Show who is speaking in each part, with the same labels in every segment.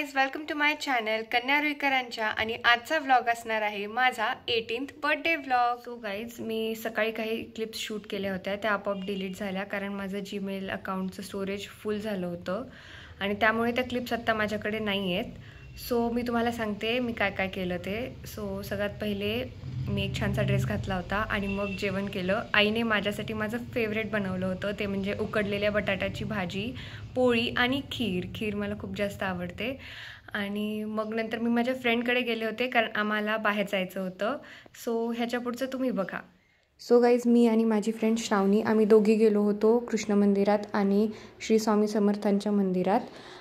Speaker 1: Guys, welcome to my channel Kanya रुईकरांच्या. आणि आजचा व्लॉग असणार आहे माझा 18th birthday vlog. So guys, मी सकाळी काही क्लिप्स शूट केल्या होत्या, त्या आपोआप डिलीट झाल्या कारण माझं जीमेल अकाउंटचं स्टोरेज फुल झालं होतं आणि त्यामुळे त्या क्लिप्स आत्ता माझ्याकडे नाही आहेत. सो मी तुम्हाला सांगते मी काय काय केलं ते. सो सगळ्यात पहिले मी एक छानसा ड्रेस घातला होता आणि मग जेवण केलं. आईने माझ्यासाठी माझं फेवरेट बनवलं होतं, ते म्हणजे उकडलेल्या बटाट्याची भाजी, पोळी आणि खीर मला खूप जास्त आवडते. आणि मग नंतर मी माझ्या फ्रेंडकडे गेले होते कारण आम्हाला बाहेर जायचं होतं. सो ह्याच्या पुढचं तुम्ही बघा. सो गाईज, मी आणि माझी फ्रेंड श्रावणी आम्ही दोघी गेलो होतो कृष्ण मंदिरात आणि श्री स्वामी समर्थांच्या मंदिरात,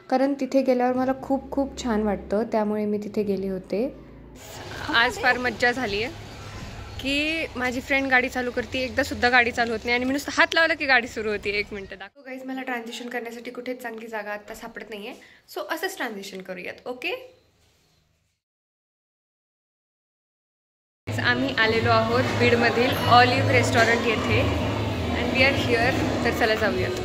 Speaker 1: कारण तिथे गेल्यावर मला खूप खूप छान वाटतं, त्यामुळे मी तिथे गेले होते. आज फार मज्जा झाली आहे की माझी फ्रेंड गाडी चालू करते, एकदासुद्धा गाडी चालू होत नाही आणि मी नुसतं हात लावला की गाडी सुरू होती. 1 मिनटं दाखव. गाईज, मला ट्रान्झिशन करण्यासाठी कुठेच चांगली जागा आत्ता सापडत नाही आहे, सो असंच ट्रान्झिशन करूयात. ओके, आम्ही आलेलो आहोत बीडमधील ऑलिव्ह रेस्टॉरंट येथे अँड वी आर हिअर. तर चला जाऊयात.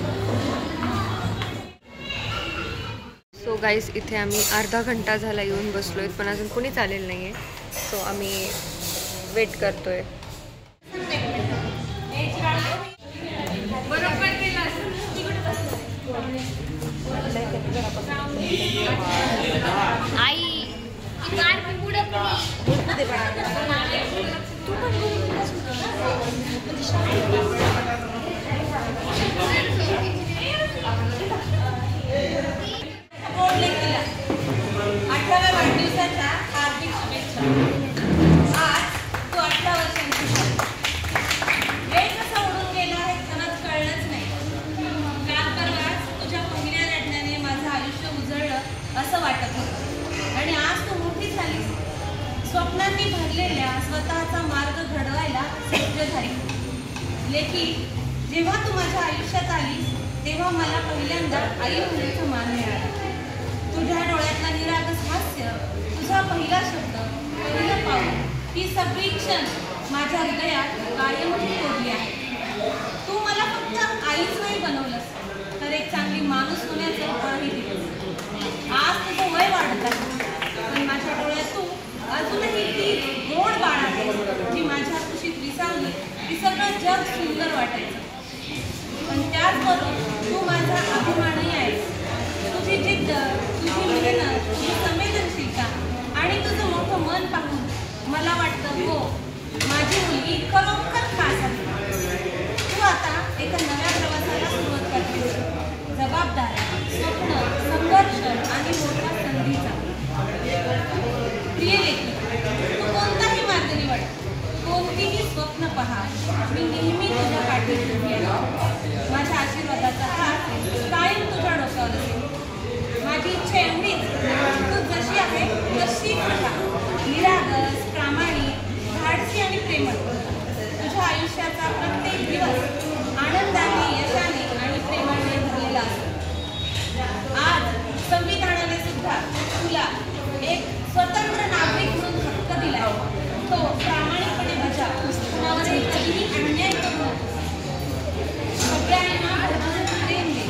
Speaker 1: सो गाईज, इथे आम्ही अर्धा घंटा झाला येऊन बसलो आहेत पण अजून कोणीच आलेलं नाही आहे. सो आम्ही वेट करतोय.
Speaker 2: स्वप्नांनी भरलेल्या स्वतःचा मार्ग घडवायला सज्ज झाली. लेकिन जेव्हा तू माझ्या आयुष्यात आलीस तेव्हा मला पहिल्यांदा आई होण्याचा मान मिळाला. तुझ्या डोळ्यातला निरागस हास्य, तुझा पहिला शब्द, पहिलं पाऊल, ही सगळी क्षण माझ्या हृदयात कायम कोरली आहे. तू मला फक्त आईच नाही बनवलंस, तर एक चांगली माणूस होण्याचं बळही दिलंस. आज तुझं वय वाढत आहे पण माझ्या डोळ्यात तू अजूनही ती गोड बाळ आहे जी माझ्या खुशीत विसावली ती सगळं जग सुंदर वाटायचं. पण त्याचबरोबर तू माझा अभिमानही आहेस. तुझी जिद्द, तुझी मेहनत, तुझी संवेदनशीलता आणि तुझं मोठं मन पाहून मला वाटतं हो, माझी मुलगी खरोखर खास आहे. तू आता एका नव्या प्रवासाला सुरुवात करतेस, जबाबदाऱ्या, स्वप्न, संघर्ष आणि मोठ्या संधीचा. प्रिय लेकी, तू कोणताही मार्ग निवड, कोणतीही स्वप्न पहा, मी नेहमी तुझ्या पाठीशी उभी आहे. माझ्या आशीर्वादाचा हात कायम तुझ्या डोक्यावर असेल. माझी इच्छा एवढीच, तू जशी आहे तशीच राहा, निरागस, प्रामाणिक, धाडसी आणि प्रेमळ. तुझ्या आयुष्याचा प्रत्येक दिवस आनंदाने, यशाने आणि प्रेमाने भरलेला असतो. आज संविधानाने सुद्धा तुला एक स्वतंत्र नागरिक म्हणून हक्क दिला. तो प्रामाणिकपणे बजा, कुणावरही कधीही अन्याय करू नको. सगळ्यांना प्रेम दे.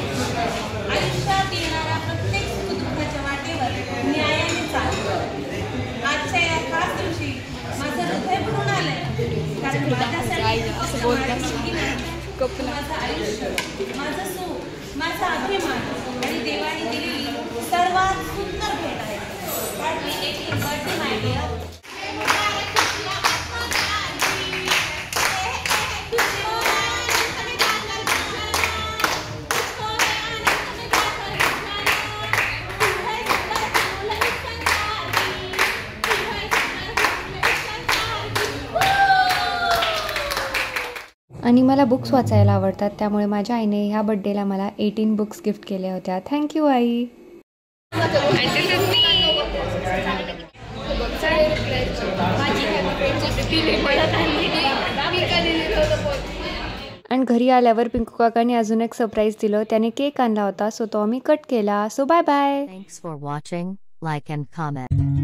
Speaker 2: आयुष्यात येणाऱ्या प्रत्येक सुखदुःखाच्या वाटेवर न्यायाने चाल. आजच्या या खास दिवशी माझं हृदय भरून आलंय कारण माझ्यासाठी माझं आयुष्य, माझं सुख, माझा अभिमान आणि देवाने दिलेली सर्वात सुंदर भेट आहे.
Speaker 1: आणि मला बुक्स वाचायला आवडतात, त्यामुळे माझ्या आईने ह्या बड्डेला मला 18 बुक्स गिफ्ट केल्या होत्या. थँक्यू आई. आणि घरी आल्यावर पिंकू काकाने अजून एक सरप्राईज दिलं. त्याने केक आणला होता, सो तो आम्ही कट केला. So bye bye.
Speaker 3: Thanks for watching, like and comment.